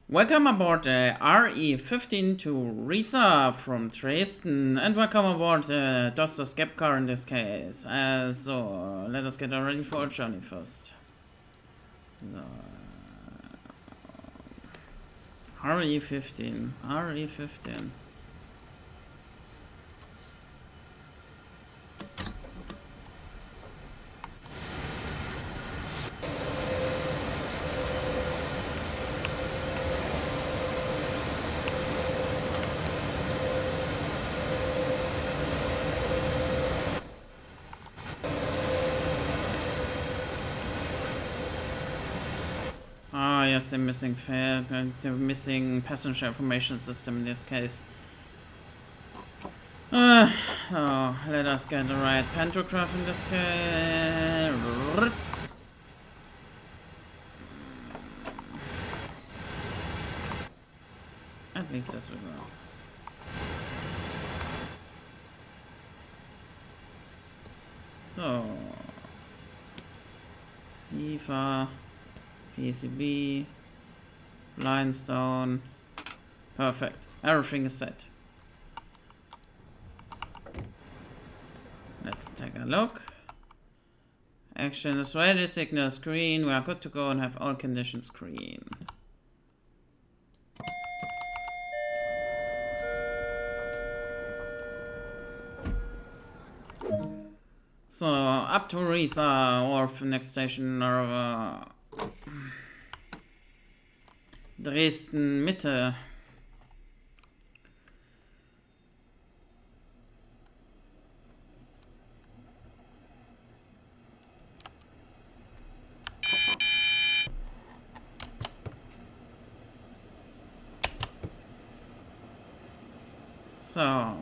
Welcome aboard the RE15 to Riesa from Dresden, and welcome aboard the Skep car in this case. So, let us get ready for a journey first. So, RE15. Ah, yes, the missing passenger information system in this case. Oh, let us get the right pantograph in this case. At least this will work. So, FIFA, PCB, limestone, perfect. Everything is set. Let's take a look. Action is ready, signal screen. We are good to go and have all conditions green. So, up to Riesa, or next station, or Dresden Mitte. So,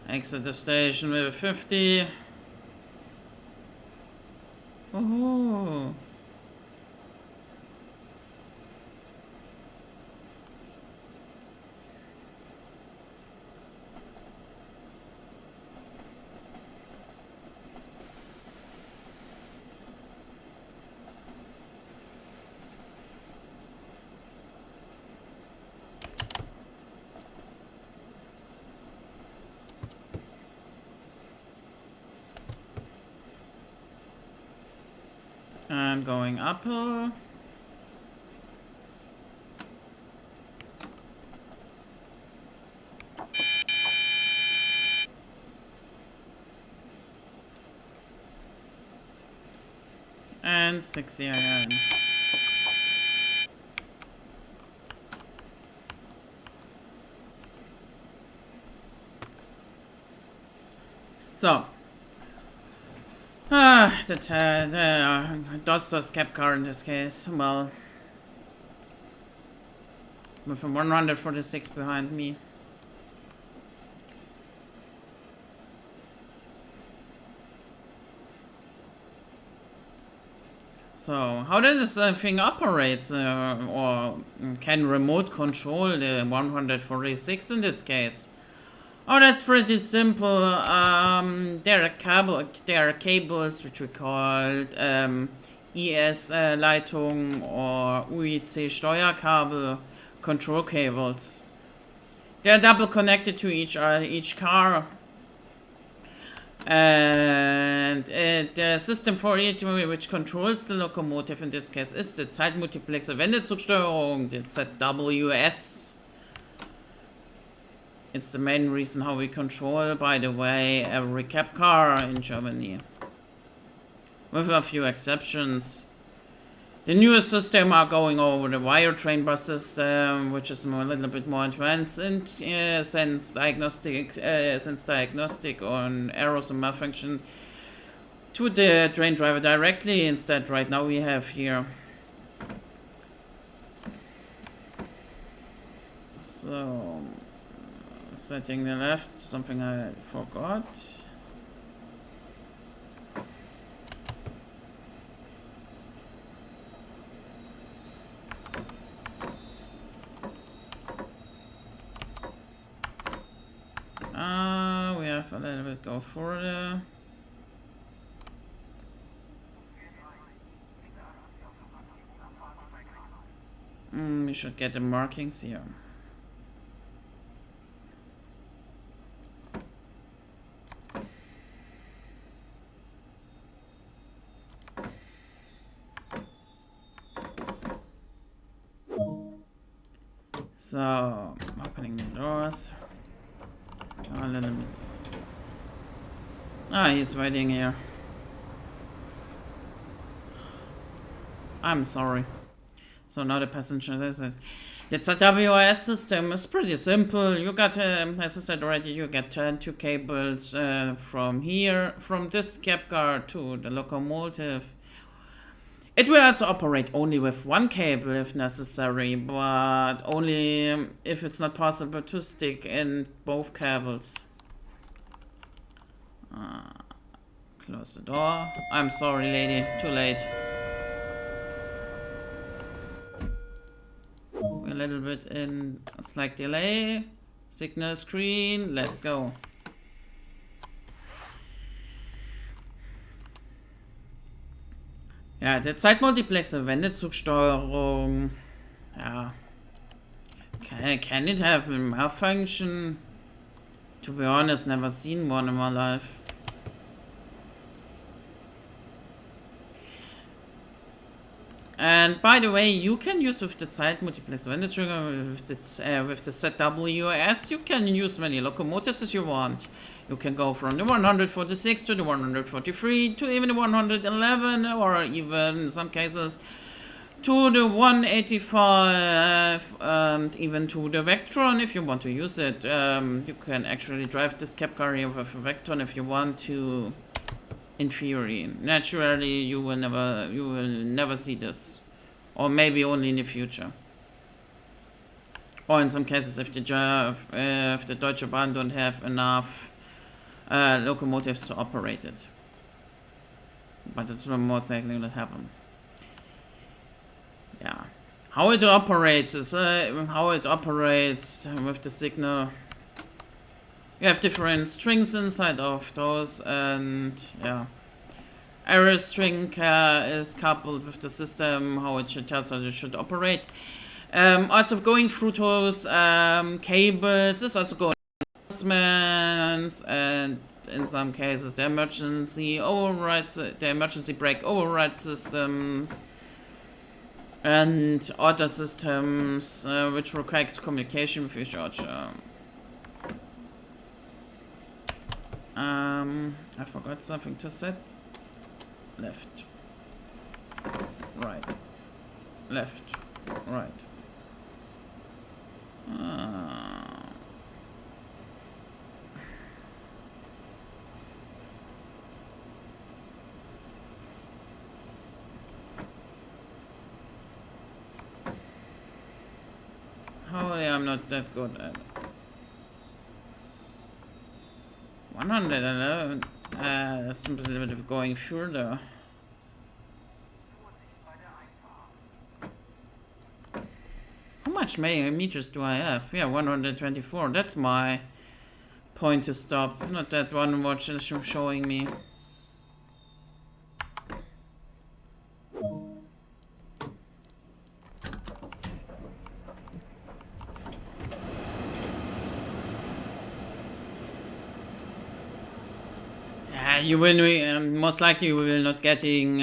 exit the station with a 50. Oh. And going uphill. And 60 again. So, the Skep car in this case, well, with a 146 behind me. So, how does this thing operate, or can remote control the 146 in this case? Oh, that's pretty simple. There are cables which we called ES Leitung or UIC Steuerkabel control cables. They're double connected to each car. And the system for it which controls the locomotive in this case is the Zeitmultiplexer Wendezugsteuerung, the ZWS. It's the main reason how we control, by the way, every cab car in Germany. With a few exceptions. The newest system are going over the wire train bus system, which is a little bit more advanced and sense diagnostic on errors and malfunction to the train driver directly. Instead, right now we have here. So, setting the left, something I forgot. We have a little bit go further. We should get the markings here. So, opening the doors. A little bit. Ah, he's waiting here. I'm sorry. So now the passenger says it. The ZWIS system is pretty simple. You got, as I said already, you get 2 cables from here, from this cab car to the locomotive. It will also operate only with 1 cable if necessary, but only if it's not possible to stick in both cables. Close the door. I'm sorry, lady. Too late. A little bit in a slight delay. Signal screen. Let's go. Ja, der Zeitmultiplexer, Wendezugsteuerung. Ja. Can it have a malfunction? To be honest, never seen one in my life. And by the way, you can use with the Zeitmultiplexer with the ZWS, you can use many locomotives as you want. You can go from the 146 to the 143 to even the 111, or even in some cases to the 185, and even to the Vectron if you want to use it. You can actually drive this cab car here with a Vectron if you want to. In theory, naturally, you will never see this, or maybe only in the future, or in some cases if the Deutsche Bahn don't have enough locomotives to operate it. But it's most likely to happen. Yeah, how it operates is how it operates with the signal. You have different strings inside of those, and yeah, every string is coupled with the system, how it should tell, so it should operate. Also going through those cables is also going announcements, and in some cases the emergency overrides, the emergency brake override systems, and other systems which require communication with each other. I forgot something to set. Left. Right. Left. Right. Holy, I'm not that good at it. 111. That's a little bit of going further. How much meters do I have? Yeah, 124. That's my point to stop. Not that one watch is showing me. You will most likely you will not getting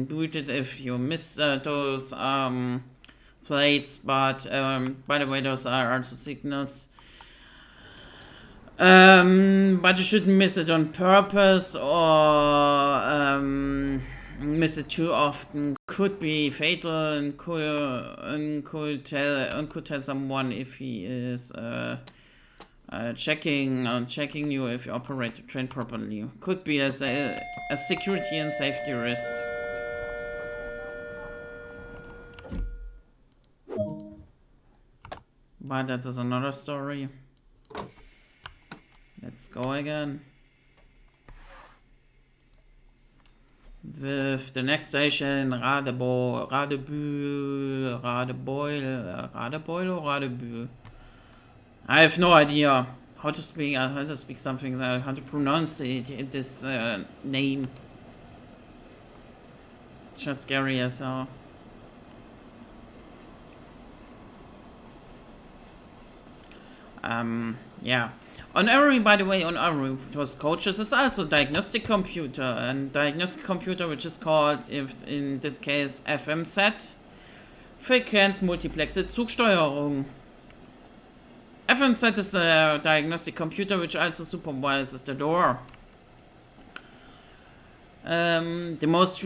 booted if you miss those plates, but by the way, those are also signals. But you shouldn't miss it on purpose, or miss it too often. Could be fatal, and could tell someone if he is checking you if you operate the train properly. Could be as a security and safety risk. But that is another story. Let's go again. With the next station, Radebeul or Radebeul. I have no idea how to speak something, how to pronounce it, this name. Just scary as hell. Yeah. On every, by the way, on every those coaches is also diagnostic computer, and diagnostic computer which is called, if in this case, FMZ, Frequenzmultiplexe Zugsteuerung. FMZ is a diagnostic computer which also supervises the door. The most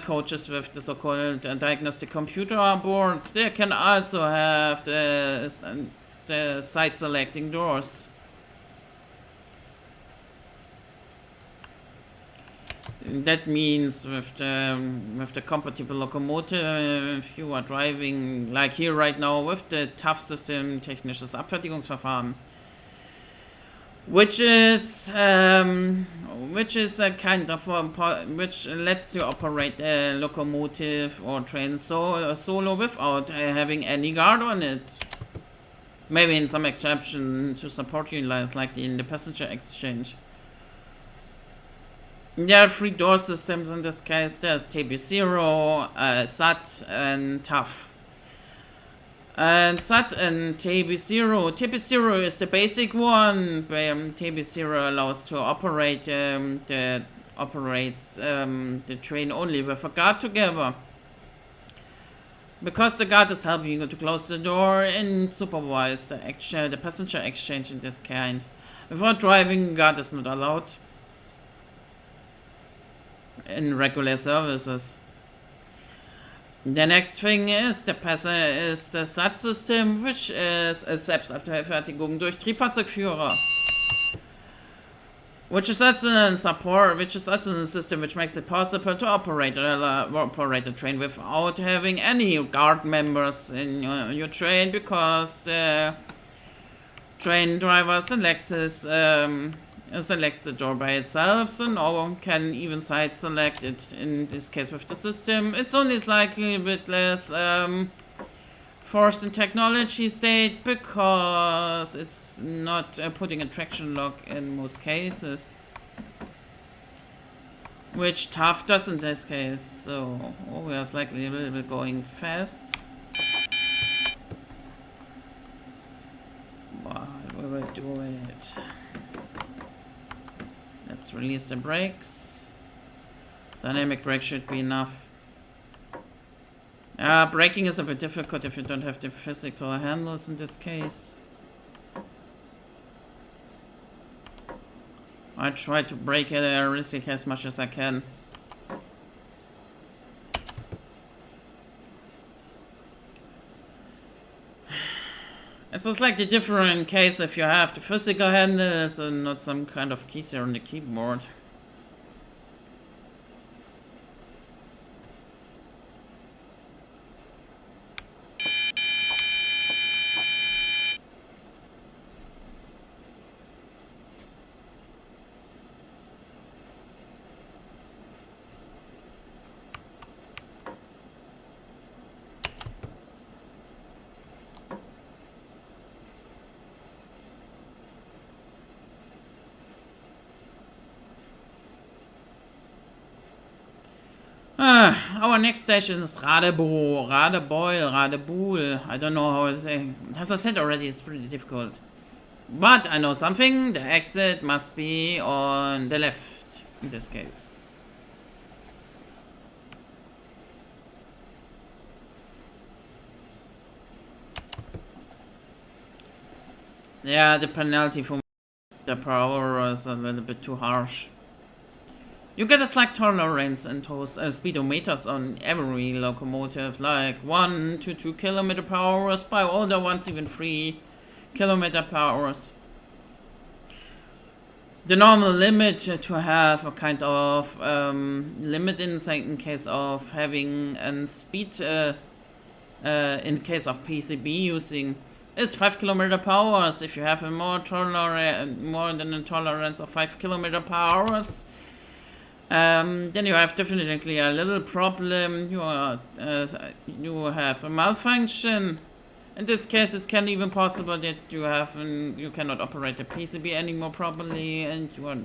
coaches with the so-called diagnostic computer on board, they can also have the side selecting doors. That means with the compatible locomotive, if you are driving like here right now with the TAF system, technisches Abfertigungsverfahren, which is a kind of which lets you operate a locomotive or train solo without having any guard on it. Maybe in some exception to support units like in the passenger exchange. There are 3 door systems in this case. There's TB0, SAT, and TAF. And SAT and TB0. TB0 is the basic one. TB0 allows to operate operates the train only with a guard together. Because the guard is helping you to close the door and supervise the passenger exchange in this kind. Without driving, guard is not allowed in regular services. The next thing is the SAT system, which is a Selbstabfertigung durch Triebfahrzeugführer, which is also a system which makes it possible to operate a train without having any guard members in your train, because the train driver selects the door by itself, so no one can even side select it. In this case with the system, it's only slightly a bit less forced in technology state, because it's not putting a traction lock in most cases, which TAF does in this case. So we are slightly a little bit going fast. But we will do it. Let's release the brakes. Dynamic brake should be enough. Braking is a bit difficult if you don't have the physical handles in this case. I try to brake it as much as I can. It's just like the different case if you have the physical handles and not some kind of keys here on the keyboard. Our next station is Radebeul. I don't know how to say. As I said already, it's pretty difficult. But I know something. The exit must be on the left in this case. Yeah, the penalty for the power is a little bit too harsh. You get a slight tolerance and those speedometers on every locomotive, like 1 to 2 km/h, by older ones even 3 km/h. The normal limit to have a kind of limit in case of having a speed in case of PCB using is 5 km/h. If you have a more than a tolerance of 5 km/h, then you have definitely a little problem. You have a malfunction. In this case, it can even possible that you cannot operate the PCB anymore properly, and you are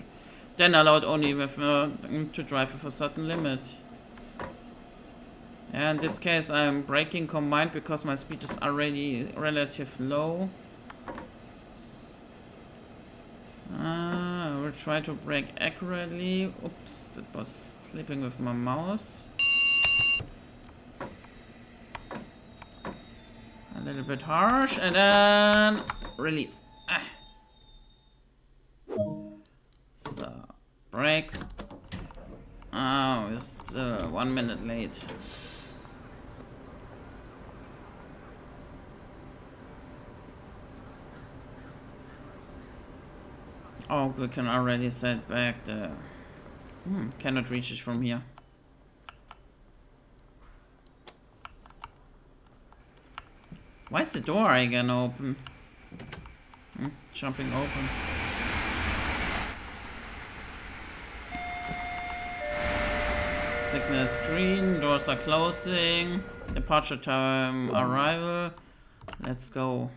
then allowed only with to drive with a certain limit. And in this case, I'm braking combined because my speed is already relatively low. try to brake accurately. Oops, that was slipping with my mouse. A little bit harsh, and then release. So, brakes. Oh, we're still 1 minute late. Oh, we can already set back the... cannot reach it from here. Why is the door again open? Jumping open. Signal is green, doors are closing. Departure time, arrival. Let's go.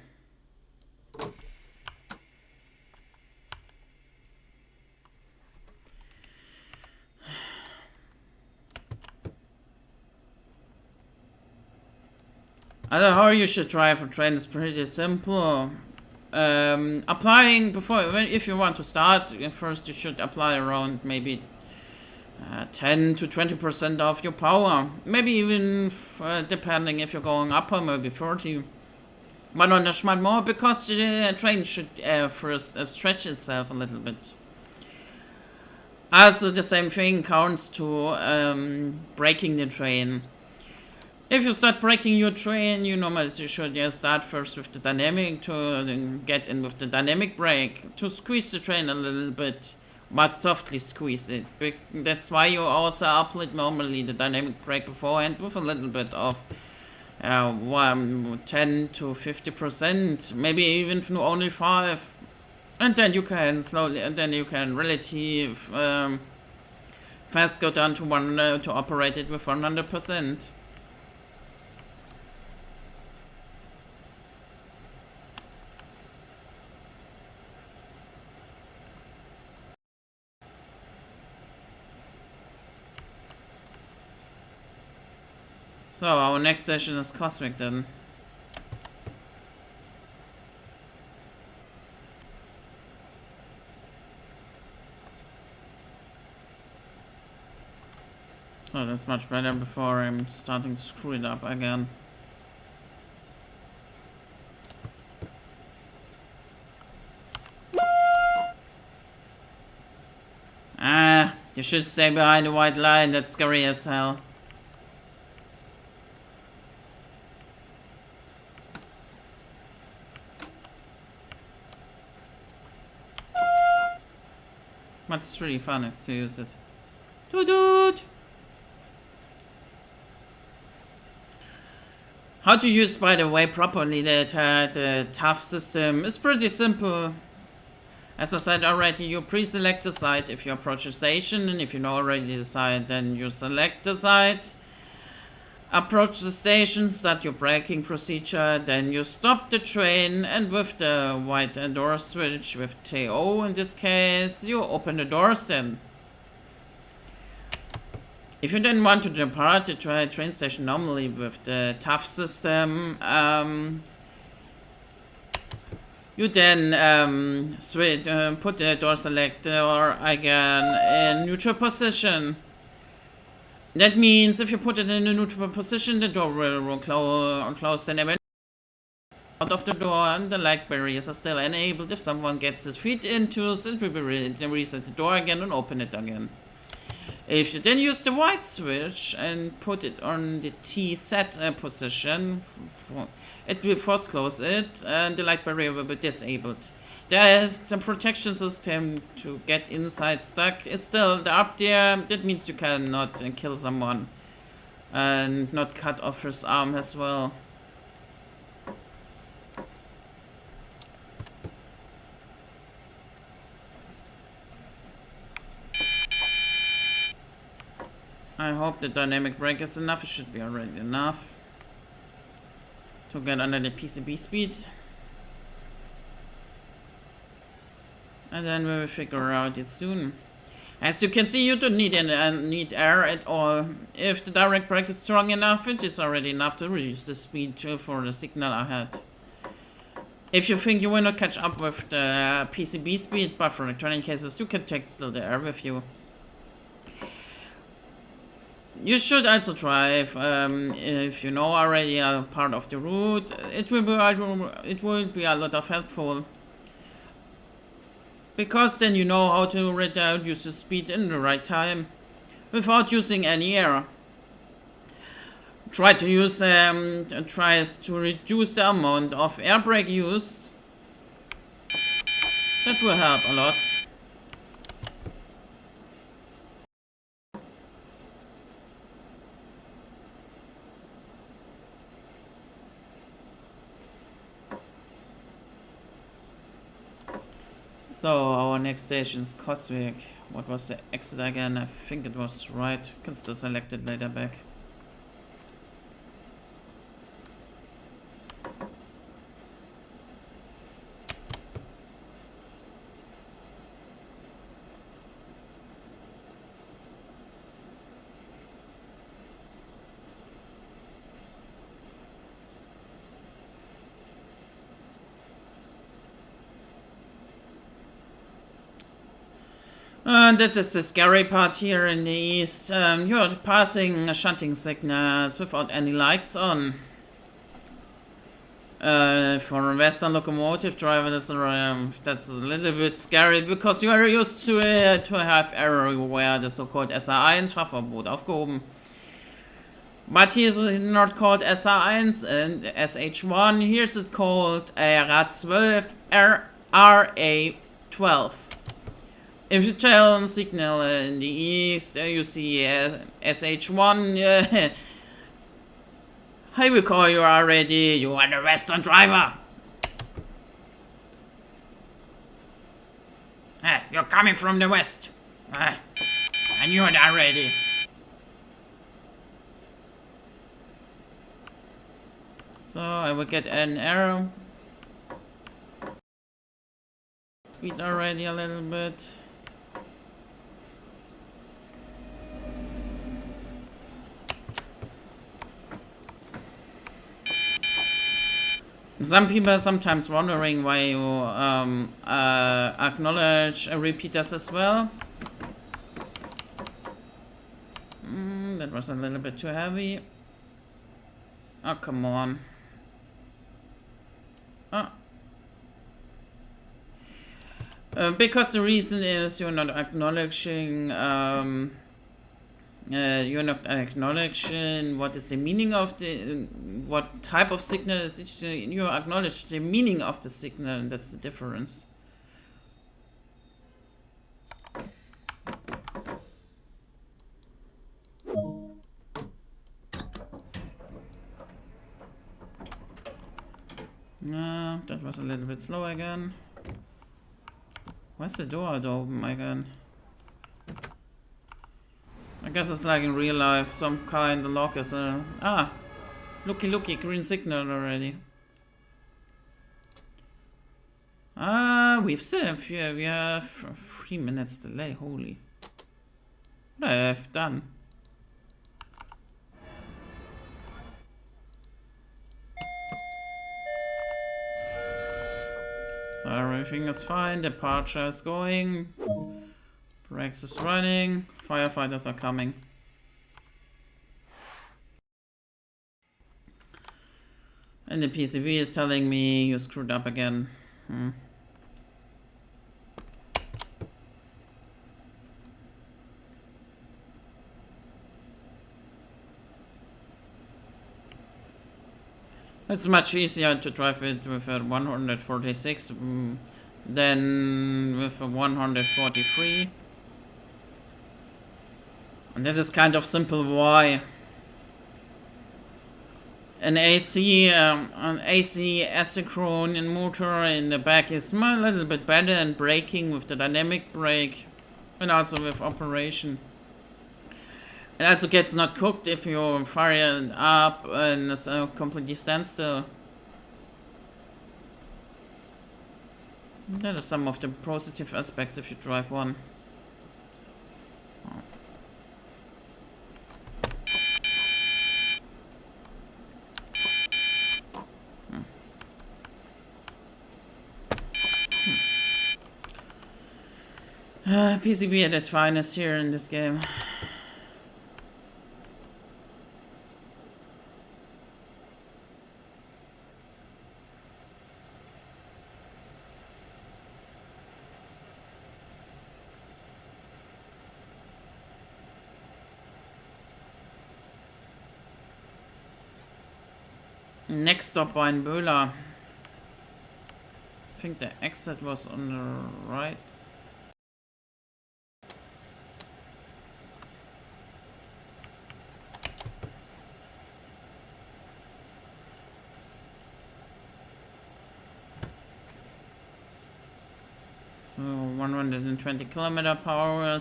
I don't know how you should drive a train. It's pretty simple. Applying if you want to start, first you should apply around maybe 10 to 20% of your power. Maybe even, depending if you're going upper, maybe 40. But not much more, because the train should first stretch itself a little bit. Also, the same thing counts to braking the train. If you start braking your train, you normally should start first with the dynamic to get in with the dynamic brake to squeeze the train a little bit, but softly squeeze it. That's why you also apply normally the dynamic brake beforehand with a little bit of 10 to 50%, maybe even only 5, and then you can slowly, and then you can relative fast go down to to operate it with 100%. So, our next station is Cosmic then. So that's much better before I'm starting to screw it up again. You should stay behind the white line, that's scary as hell. But it's really funny to use it. Doot! How to use, by the way, properly the tough system is pretty simple. As I said already, you pre-select the site if you approach a station, and if you know already the site, then you select the site. Approach the station, start your braking procedure, then you stop the train, and with the white door switch, with TO in this case, you open the doors then. If you then want to depart the train station normally with the tough system, you then put the door selector again in neutral position. That means if you put it in a neutral position, the door will close and eventually out of the door, and the light barriers are still enabled. If someone gets his feet into it, will be reset the door again and open it again. If you then use the white switch and put it on the T set position, it will force close it and the light barrier will be disabled. There's the protection system to get inside stuck is still up there. That means you cannot kill someone and not cut off his arm as well. I hope the dynamic brake is enough. It should be already enough to get under the PCB speed. And then we will figure out it soon. As you can see, you don't need need air at all. If the direct brake is strong enough, it is already enough to reduce the speed for the signal ahead. If you think you will not catch up with the PCB speed, but for electronic cases, you can take still the air with you. You should also drive, if you know already a part of the route. It will be a lot of helpful. Because then you know how to reduce the speed in the right time, without using any air. Try to use, tries to reduce the amount of air brake used. That will help a lot. So our next station is Coswig. What was the exit again? I think it was right. Can still select it later back. That is the scary part here in the east. You're passing shunting signals without any lights on. For a Western locomotive driver, that's a little bit scary, because you are used to have everywhere the so-called SR1 Fahrverbot aufgehoben. But here's not called SR1 and SH1. Here's it called RA12, RA12. If you tell signal in the east, you see SH1. I will call you already. You are the Western driver. You're coming from the west. I knew it already. So I will get an arrow. Speed already a little bit. Some people are sometimes wondering why you acknowledge repeaters as well. That was a little bit too heavy. Oh, come on. Because the reason is you're not acknowledging what is the meaning of the what type of signal is it. You acknowledge the meaning of the signal, and that's the difference. That was a little bit slow again. Why's the door open again? I guess it's like in real life, some kind of lock is a... looky, green signal already. We have 3 minutes delay, holy. What I have done? So everything is fine, departure is going. Brakes is running, firefighters are coming. And the PCB is telling me you screwed up again. It's much easier to drive it with a 146 than with a 143. And that is kind of simple why. An AC asynchronous motor in the back is a little bit better in braking with the dynamic brake, and also with operation. It also gets not cooked if you fire it up and it's completely standstill. That is some of the positive aspects if you drive one. PCB at its finest here in this game. Next stop Weinböhler. I think the exit was on the right. So 120 kilometer per hour.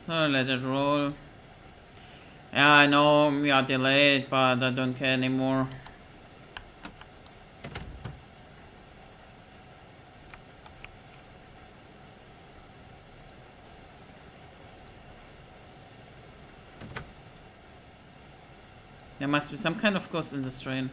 So let it roll. Yeah, I know we are delayed, but I don't care anymore. There must be some kind of ghost in this train.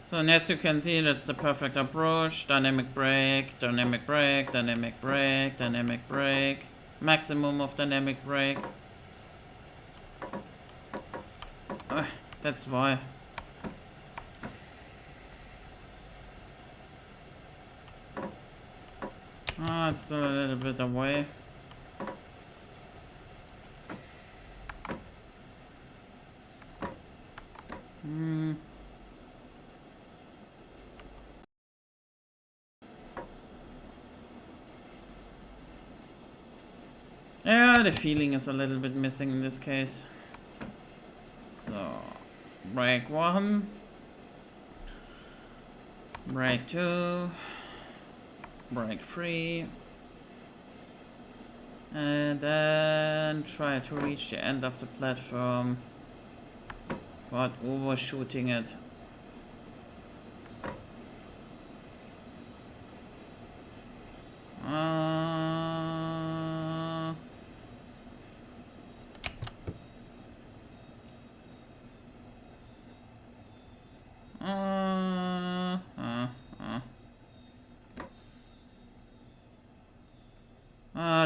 So, and as you can see, that's the perfect approach. Dynamic brake, dynamic brake, dynamic brake, dynamic brake. Maximum of dynamic brake. That's why. Oh, it's still a little bit away. Yeah, the feeling is a little bit missing in this case. So, brake 1, brake 2, brake 3, and then try to reach the end of the platform without overshooting it.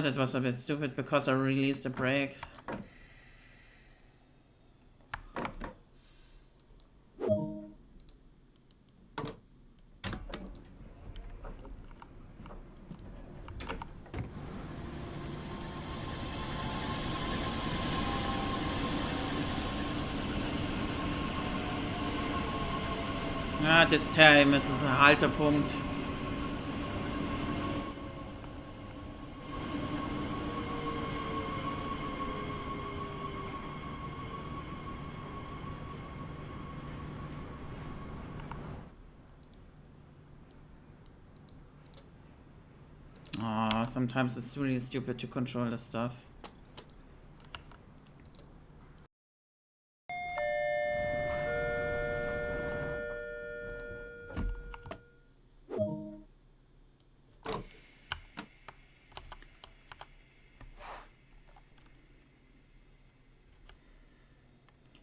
That was a bit stupid because I released the brakes. Das Time ist ein Haltepunkt. Sometimes it's really stupid to control this stuff.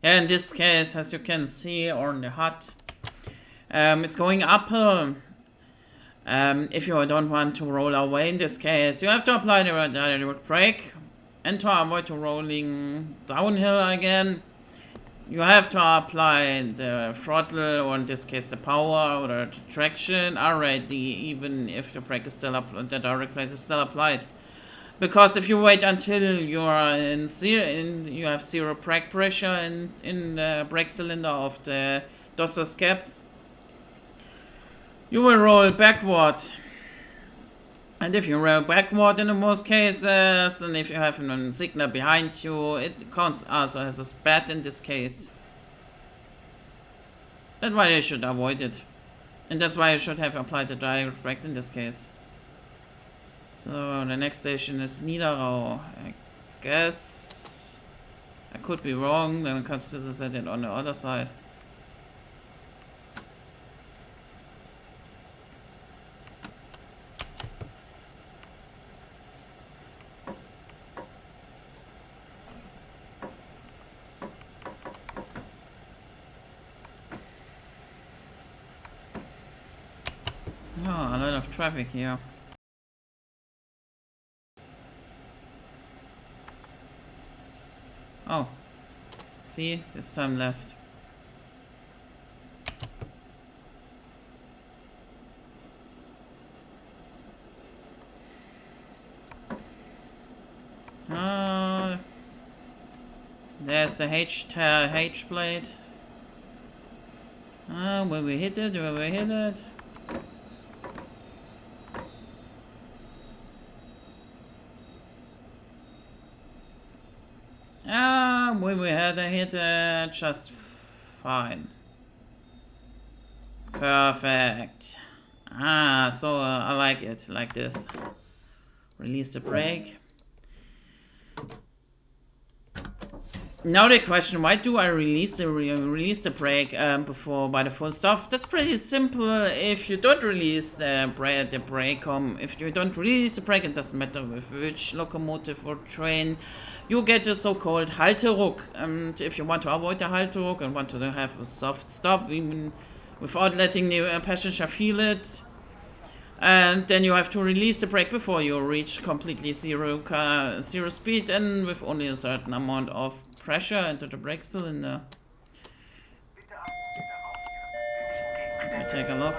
Yeah, in this case, as you can see on the HUD, it's going uphill. If you don't want to roll away in this case, you have to apply the direct brake, and to avoid rolling downhill again, you have to apply the throttle, or in this case the power or the traction already, even if the brake is still the direct brake is still applied. Because if you wait until you are you have zero brake pressure in the brake cylinder of the Doster's cap, you will roll backward. And if you roll backward in most cases, and if you have a signal behind you, it counts also as a spat in this case. That's why you should avoid it. And that's why you should have applied the direct brake in this case. So the next station is Niederau. I guess I could be wrong, then I consider set it on the other side. Oh, a lot of traffic here. Oh, see, this time left. There's the H blade. Will we hit it? Will we hit it? Will we hit it just fine. Perfect. So I like it like this. Release the brake. Now the question: why do I release the brake before by the full stop? That's pretty simple. If you don't release the brake, if you don't release the brake, it doesn't matter with which locomotive or train, you get a so-called Halteruck. And if you want to avoid the Halteruck and want to have a soft stop, even without letting the passenger feel it, and then you have to release the brake before you reach completely zero speed and with only a certain amount of pressure into the brake cylinder. Let me take a look.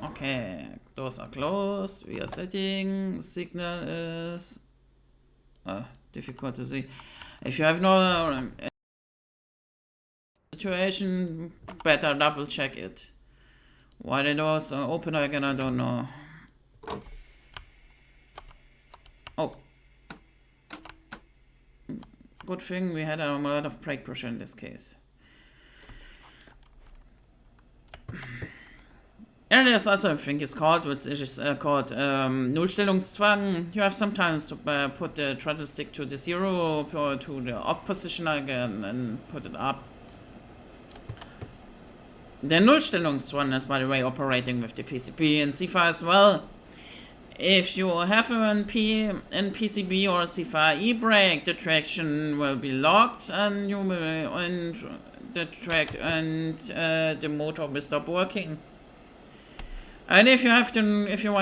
Okay, doors are closed. We are setting. Signal is difficult to see. If you have no situation, better double check it. Why the doors are open again, I don't know. Oh. Good thing we had a lot of brake pressure in this case. And there's also a thing it's called, which is called Nullstellungszwang. You have sometimes to put the throttle stick to the zero or to the off position again and put it up. The Nullstellungszwang is, by the way, operating with the PCB and CFA as well. If you have an PCB or CFA e-brake, the traction will be locked and you will the motor will stop working. And if you want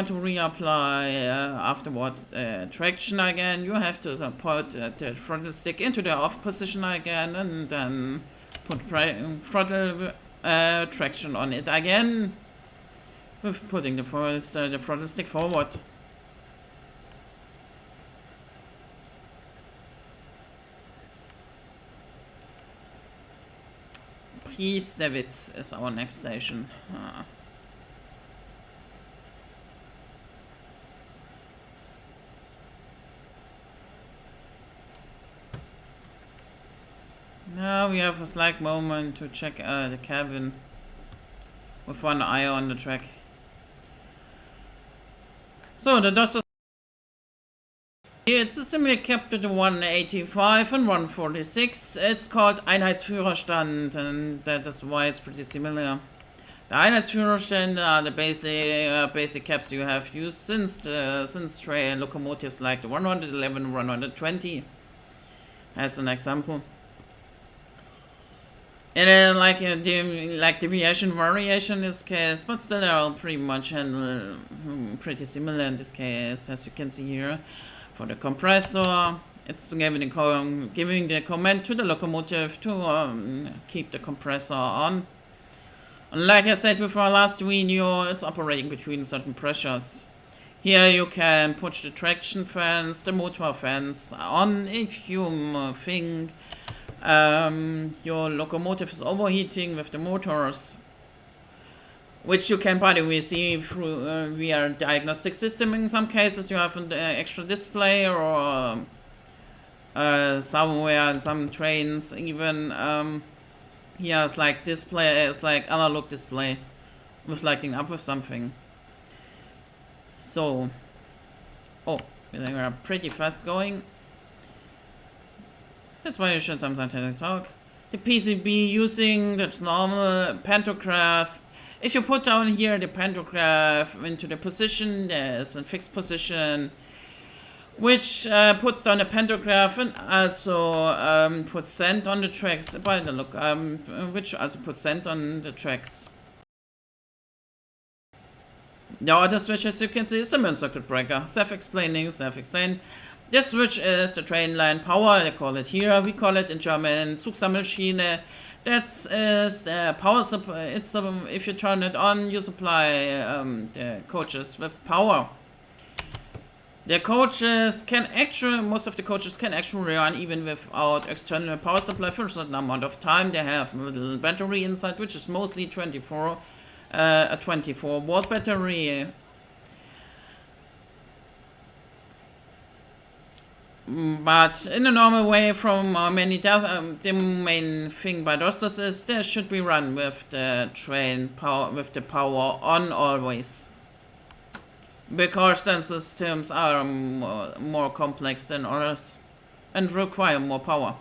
to reapply afterwards traction again, you have to put the throttle stick into the off position again and then put throttle traction on it again with putting the throttle stick forward. Priestewitz is our next station. Now we have a slight moment to check the cabin with one eye on the track. So the dust is it's a similar capture to 185 and 146. It's called Einheitsführerstand, and that is why it's pretty similar. The Einheitsführerstand are the basic caps you have used since train locomotives like the 111, 120, as an example. And like deviation variation in this case, but still they are pretty much pretty similar in this case, as you can see here. For the compressor, it's giving the command to the locomotive to keep the compressor on. And like I said with our last video, it's operating between certain pressures. Here you can push the traction fans, the motor fans on if you think your locomotive is overheating with the motors, which you can, by the way, see through via diagnostic system. In some cases you have an extra display, or somewhere in some trains even here it's like display, it's like analog display with lighting up with something. So, oh, we are pretty fast going. That's why you should sometimes talk. The PCB using that's normal pantograph. If you put down here the pantograph into the position, there's a fixed position which puts down a pantograph and also puts send on the tracks. By the look, which also puts send on the tracks. The other switch, as you can see, is the main circuit breaker. Self-explaining, self-explained. This switch is the train line power. They call it here. We call it in German Zugsammelschiene. That's the power supply. It's if you turn it on, you supply the coaches with power. The coaches can actually, most of the coaches can actually run even without external power supply for a certain amount of time. They have a little battery inside, which is mostly a 24 volt battery. But in a normal way, from many the main thing by Dosters is they should be run with the train power, with the power on always. Because then systems are more complex than others and require more power.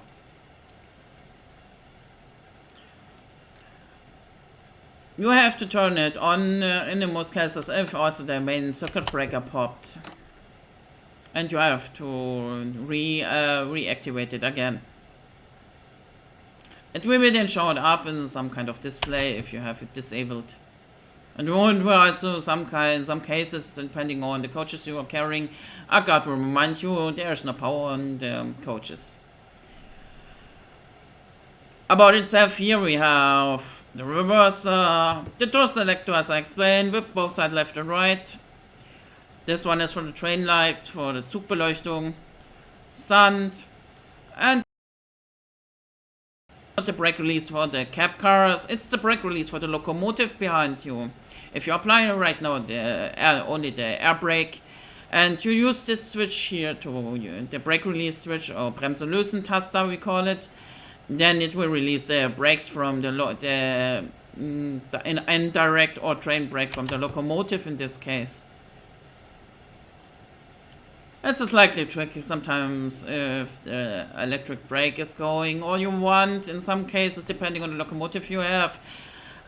You have to turn it on in the most cases if also the main circuit breaker popped. And you have to reactivate it again. It will be then shown up in some kind of display if you have it disabled. And also some cases, depending on the coaches you are carrying, I got to remind you there's no power on the coaches. About itself, here we have the reverser, the door selector as I explained, with both sides left and right. This one is for the train lights, for the Zugbeleuchtung, sand, and the brake release for the cab cars. It's the brake release for the locomotive behind you. If you apply right now only the air brake, and you use this switch here to the brake release switch, or Bremse lösen Taster we call it, then it will release the brakes from the indirect or train brake from the locomotive in this case. It's a slightly tricky sometimes if the electric brake is going, or you want, in some cases, depending on the locomotive you have,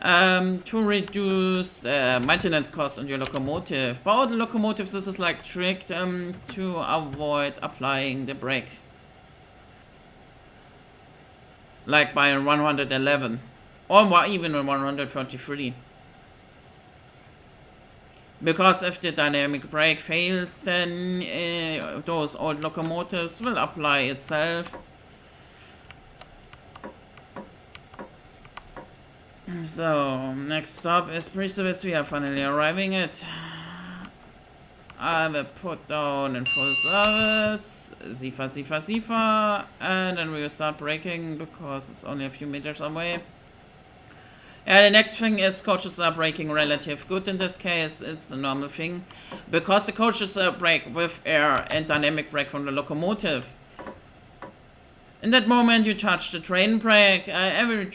to reduce the maintenance cost on your locomotive. But all the locomotives, this is like tricked to avoid applying the brake. Like by 111, or even 133. Because if the dynamic brake fails, then those old locomotives will apply itself. So, next stop is Priestowitz. We are finally arriving at. I will put down in full service. Sifa. And then we will start braking because it's only a few meters away. Yeah, the next thing is coaches are braking relative good in this case. It's a normal thing. Because the coaches brake with air and dynamic brake from the locomotive. In that moment you touch the train brake, every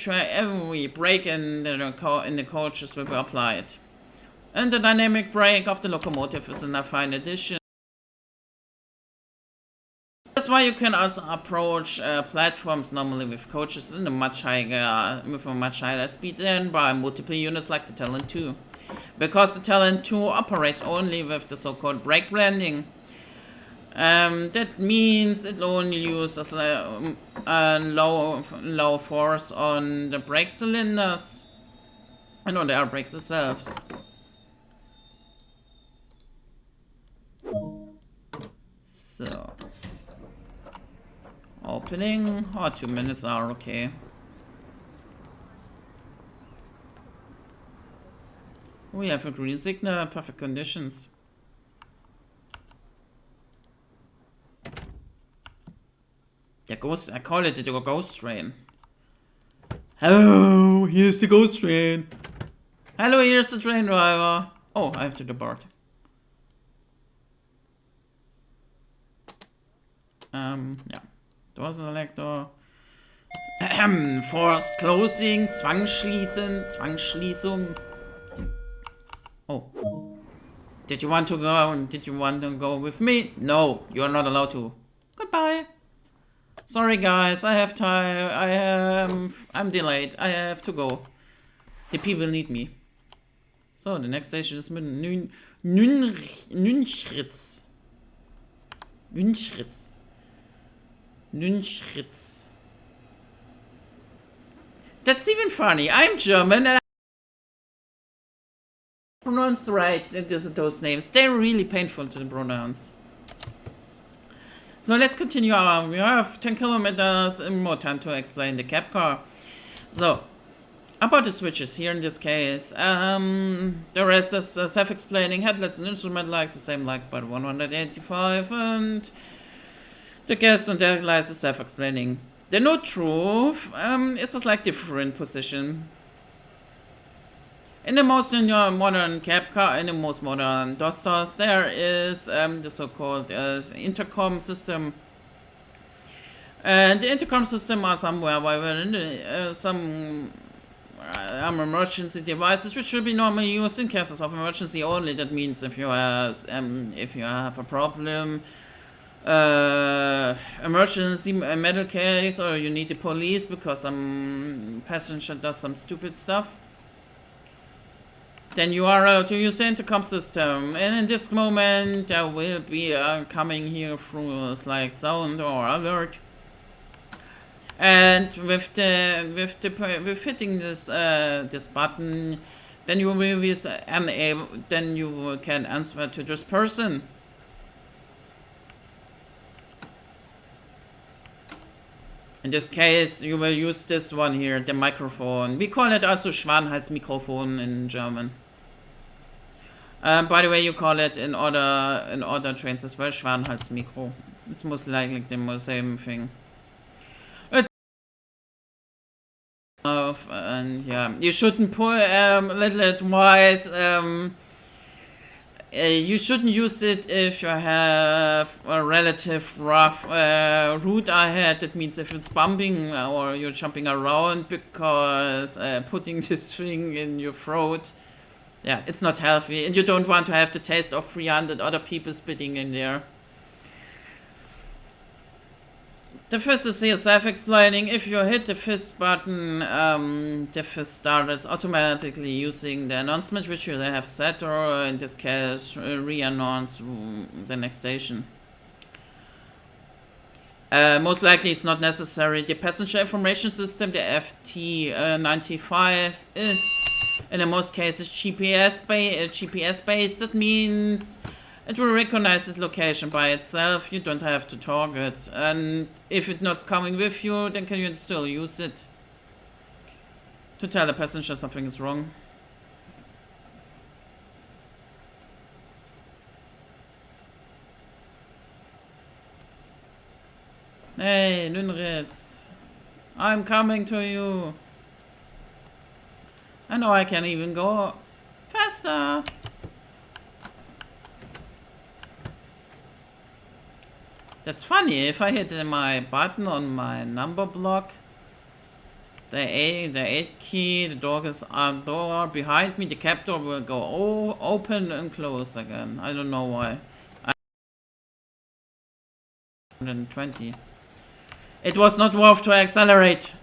brake in the coaches will be applied. And the dynamic brake of the locomotive is in a fine addition. That's why you can also approach platforms normally with coaches in a much higher speed than by multiple units like the Talent 2. Because the Talent 2 operates only with the so-called brake blending. That means it only uses a low force on the brake cylinders and on the air brakes themselves. So, opening, 2 minutes are okay. We have a green signal, perfect conditions. The ghost, I call it the ghost train. Hello, here's the ghost train. Hello, here's the train driver. Oh, I have to depart. Yeah. Door selector. Forced closing, Zwangsschließen, Zwangsschließung. Oh. Did you want to go? Did you want to go with me? No, you are not allowed to. Goodbye. Sorry guys, I have time. I'm delayed. I have to go. The people need me. So the next station is Nünchritz. Nünchritz. That's even funny. I'm German and I pronounce right those names. They're really painful to pronounce. So let's continue on. We have 10 kilometers and more time to explain the cab car. So, about the switches here in this case. The rest is self-explaining. Headlights and instrument lights the same like by 185, and the gas and deck lights is self-explaining. The note roof is a slight different position. In the most modern cab car, in the most modern Dosters, there is the so-called Intercom System. And the Intercom System are somewhere where some emergency devices which should be normally used in cases of emergency only. That means if you have a problem, emergency medical case, or you need the police because some passenger does some stupid stuff, then you are allowed to use the intercom system. And in this moment there will be coming here through a slight sound or alert. And with hitting this this button, then you will be unable. Then you can answer to this person. In this case, you will use this one here, the microphone. We call it also Schwanenhalsmikrofon in German. By the way, you call it in other trains as well, Schwanenhalsmikro. It's most likely the same thing. And yeah, you shouldn't pull little advice. You shouldn't use it if you have a relative rough route ahead. That means if it's bumping or you're jumping around, because putting this thing in your throat, yeah, it's not healthy, and you don't want to have the taste of 300 other people spitting in there. The fist is here self-explaining. If you hit the fist button, the fist starts automatically using the announcement which you have set, or in this case, re-announce the next station. Most likely it's not necessary. The passenger information system, the FT95, is in most cases GPS based. That means it will recognize the location by itself. You don't have to target, and if it's not coming with you, then can you still use it to tell the passenger something is wrong. Hey, Nünritz, I'm coming to you. I know I can even go faster. That's funny, if I hit my button on my number block, the 8 key, the door behind me, the cab door will go open and close again. I don't know why. 120. It was not worth to accelerate.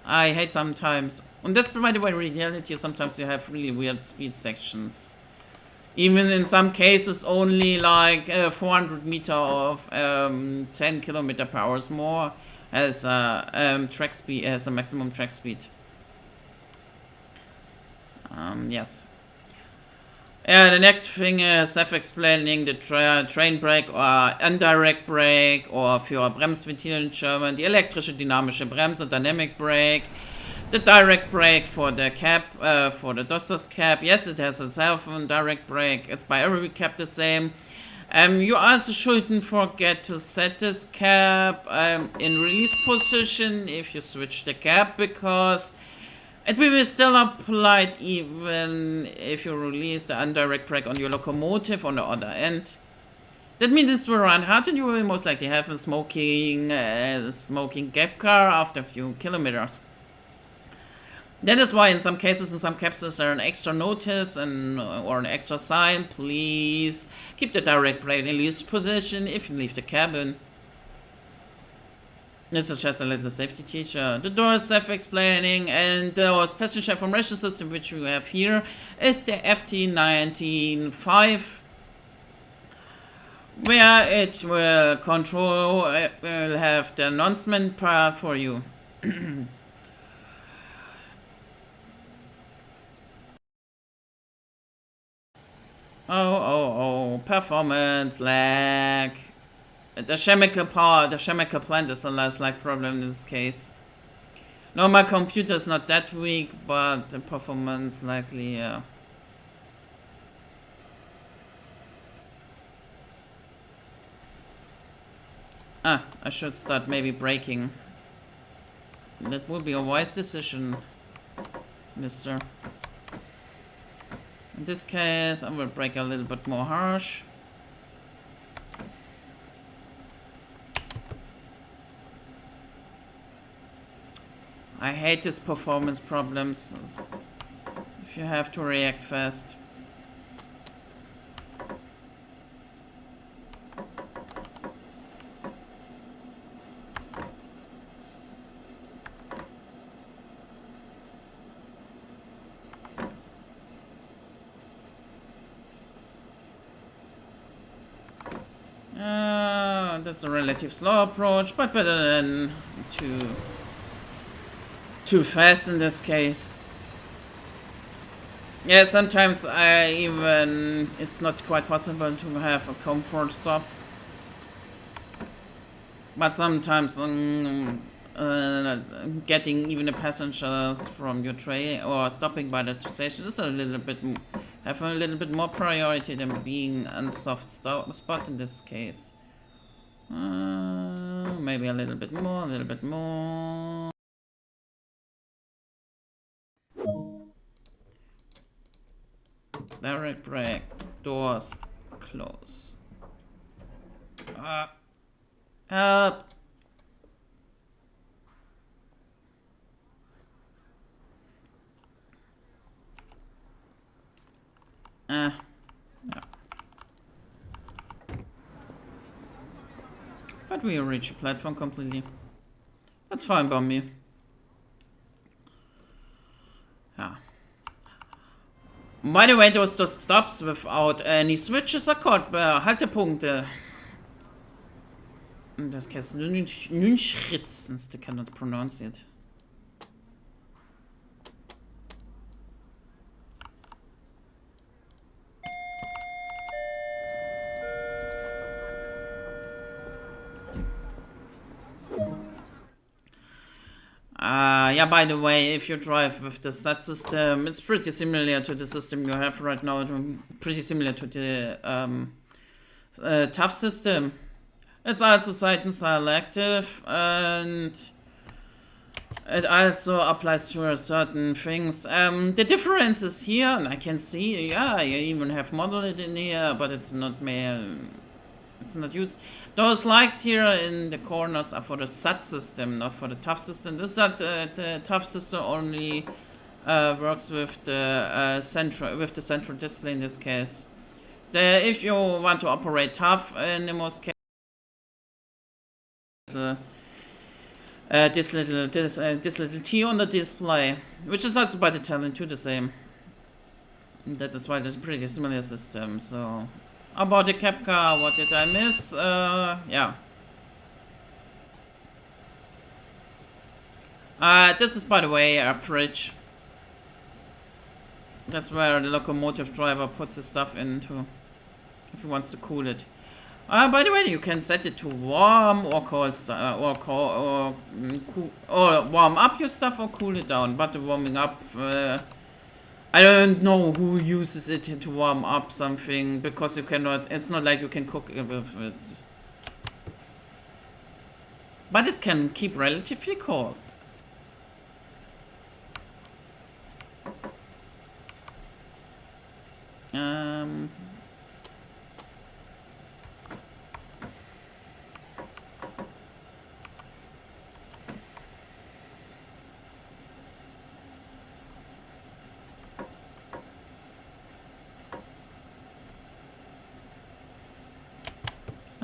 I hate sometimes. And that's by the way reality, sometimes you have really weird speed sections. Even in some cases only like 400 meter of 10 kilometer per hour more as track speed, as a maximum track speed. Yes. The next thing is self-explaining, the train brake or indirect brake, or für Bremsventil in German, the elektrische dynamische Bremse, dynamic brake. The direct brake for the cab, for the Dosters cab, yes, it has itself a direct brake. It's by every cab the same. You also shouldn't forget to set this cab in release position if you switch the cab, because it will be still applied even if you release the indirect brake on your locomotive on the other end. That means it will run hard, and you will most likely have a smoking cab car after a few kilometers. That is why in some cases, in some capsules, there are an extra notice and or an extra sign. Please keep the direct brake release position if you leave the cabin. This is just a little safety teacher. The door is self-explaining, and the passenger information system which you have here is the FT195, where it will control, it will have the announcement part for you. Oh, performance lag. The chemical plant is the last lag problem in this case. No, my computer is not that weak, but the performance likely, yeah. I should start maybe braking. That would be a wise decision, mister. In this case, I will brake a little bit more harsh. I hate these performance problems if you have to react fast. That's a relative slow approach, but better than too fast in this case. Yeah, sometimes it's not quite possible to have a comfort stop. But sometimes getting even the passengers from your train or stopping by the station is a little bit more priority than being on a soft spot in this case. Maybe a little bit more. Direct brake, doors close. Help! Yeah. But we reach the platform completely. That's fine by me. Yeah. By the way, those stops without any switches are called Haltepunkte. In this case, Nünschritz, since they cannot pronounce it. Yeah, by the way, if you drive with the SAT system, it's pretty similar to the system you have right now, pretty similar to the TAF system. It's also site and selective, and it also applies to certain things. The difference is here, and I can see, yeah, you even have modeled it in here, but it's not used. Those lights here in the corners are for the SAT system, not for the TAF system. The TAF system only works with the central display in this case. If you want to operate TAF, in the most cases, this little T on the display, which is also by the Talent 2 the same. That is why it's a pretty similar system. So about the cab car, what did I miss? Yeah. This is, by the way, a fridge. That's where the locomotive driver puts his stuff into if he wants to cool it. By the way, you can set it to warm or cold or warm up your stuff or cool it down. But the warming up, I don't know who uses it to warm up something, because you cannot. It's not like you can cook it with it. But it can keep relatively cold.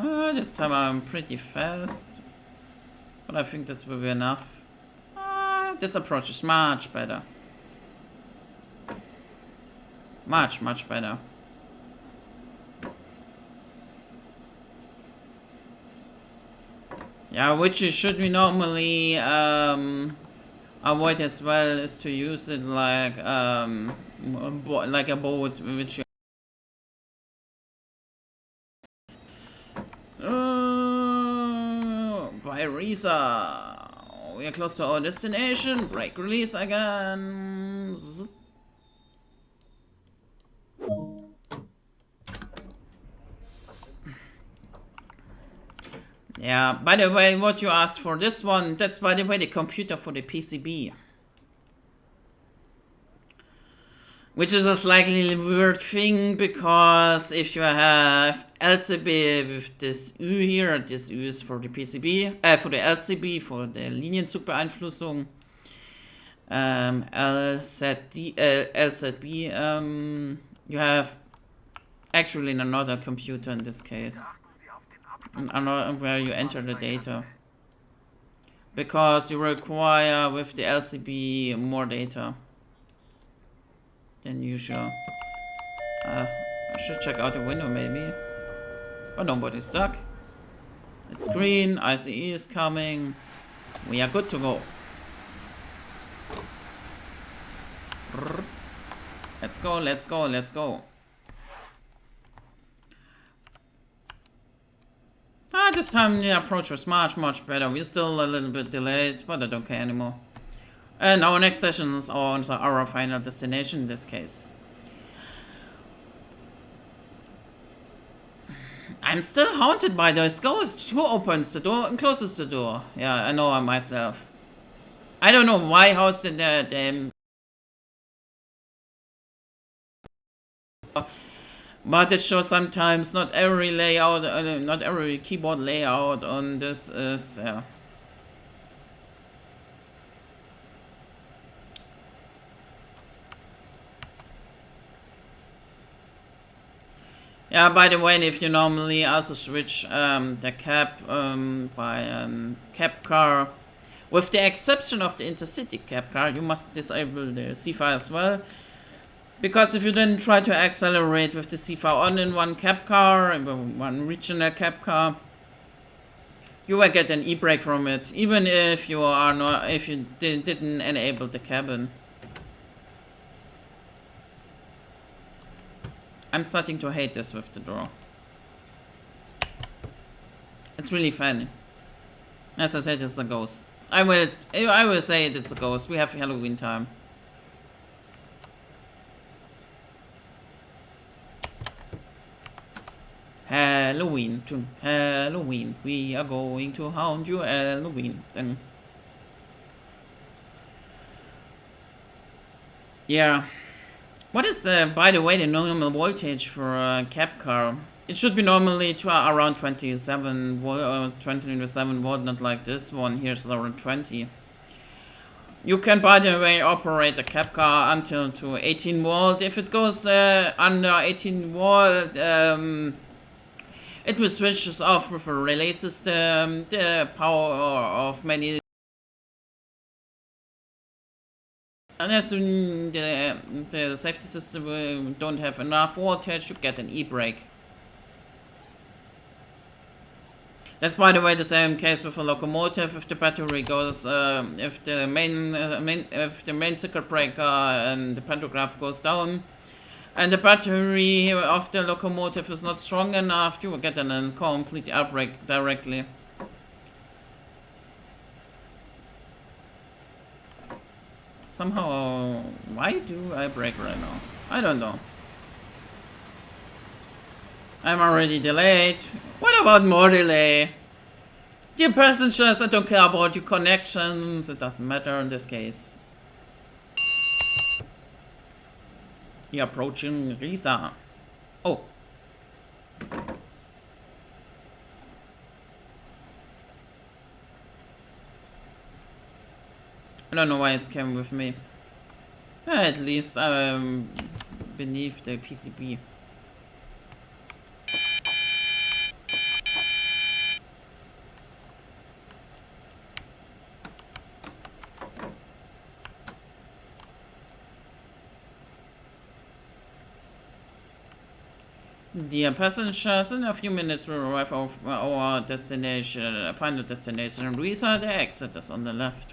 This time I'm pretty fast. But I think this will be enough. This approach is much better. Much better. Yeah, which you should we normally avoid as well is to use it like a boat which you by Riesa. We are close to our destination. Brake release again. Zzz. Yeah, by the way, what you asked for this one, that's by the way the computer for the PCB. Which is a slightly weird thing, because if you have LCB with this Ü here, this Ü is for the PCB, for the LCB, for the Linienzugbeeinflussung. LZB, you have actually another computer in this case. Another where you enter the data. Because you require with the LCB more data than usual. I should check out the window maybe. But nobody's stuck. It's green, ICE is coming. We are good to go. Let's go, let's go, let's go. This time the approach was much better. We're still a little bit delayed, but I don't care anymore. And our next session is our final destination in this case. I'm still haunted by those ghosts. Who opens the door and closes the door? Yeah, I know myself. I don't know why how's the but it shows sometimes not every layout, not every keyboard layout on this is, yeah. Yeah, by the way, if you normally also switch the cab by cab car, with the exception of the intercity cab car, you must disable the CFA as well. Because if you then try to accelerate with the CFA on in one cab car, one regional cab car, you will get an e-brake from it, even if you are not, if you didn't enable the cabin. I'm starting to hate this with the door. It's really funny. As I said, it's a ghost. I will say it's a ghost. We have Halloween time. Halloween to Halloween. We are going to haunt you Halloween. Then. Yeah. What is, by the way, the normal voltage for a cab car? It should be normally around 27 volt, 27 volt, not like this one. Here's around 20. You can, by the way, operate a cab car until to 18 volt. If it goes under 18 volt, it will switch off with a relay system. The power of many. Unless the safety system don't have enough voltage, you get an e-brake. That's, by the way, the same case with a locomotive. If the battery goes, if the main circuit breaker and the pantograph goes down, and the battery of the locomotive is not strong enough, you will get a complete air brake directly. Somehow, why do I brake right now? I don't know. I'm already delayed. What about more delay? Dear passengers, I don't care about your connections. It doesn't matter in this case. You're approaching Riesa. Oh. I don't know why it came with me. At least I'm beneath the PCB. Dear passengers, in a few minutes we'll arrive at our destination, final destination. Riesa, the exit is on the left.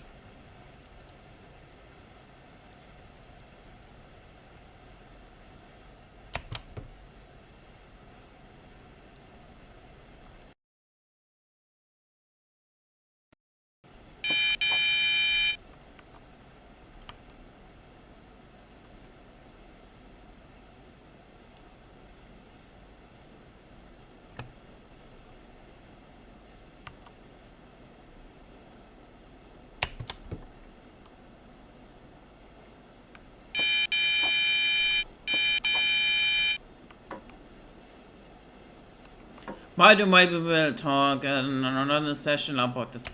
By the way, we will talk in another session about this,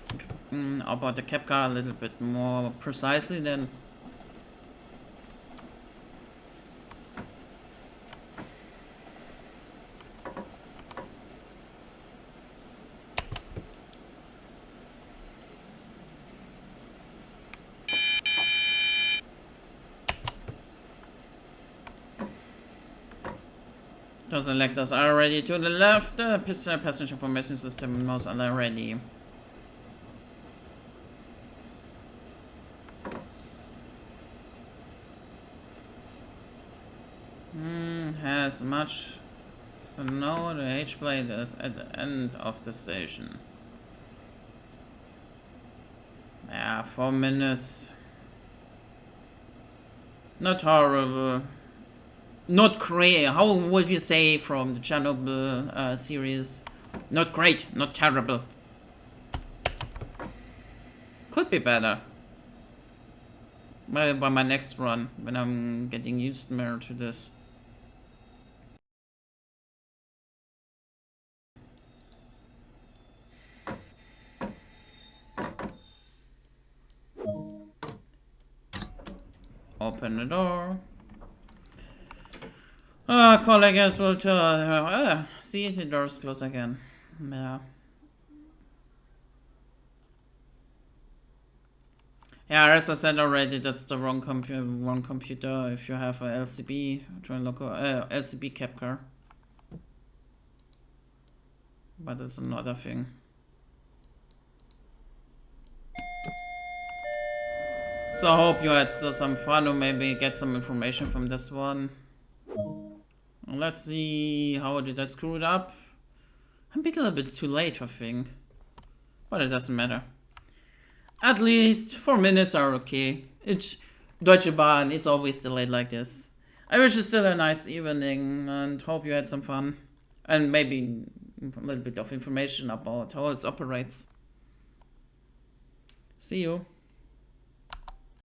about the cap car a little bit more precisely then. The selectors are ready to the left. The passenger information system knows are ready. Has much. So now the H blade is at the end of the station. Yeah, 4 minutes. Not horrible. Not great. How would you say from the Chernobyl series? Not great, not terrible. Could be better. Maybe by my next run, when I'm getting used more to this. Open the door. Colleagues will tell her. See, the door's closed again. Yeah. Yeah, as I said already, that's the wrong computer if you have a LCB, LCB cap car. But it's another thing. So I hope you had still some fun or maybe get some information from this one. Let's see, how did I screw it up? I'm a little bit too late, I think. But it doesn't matter. At least 4 minutes are okay. It's Deutsche Bahn, it's always delayed like this. I wish you still a nice evening and hope you had some fun. And maybe a little bit of information about how it operates. See you.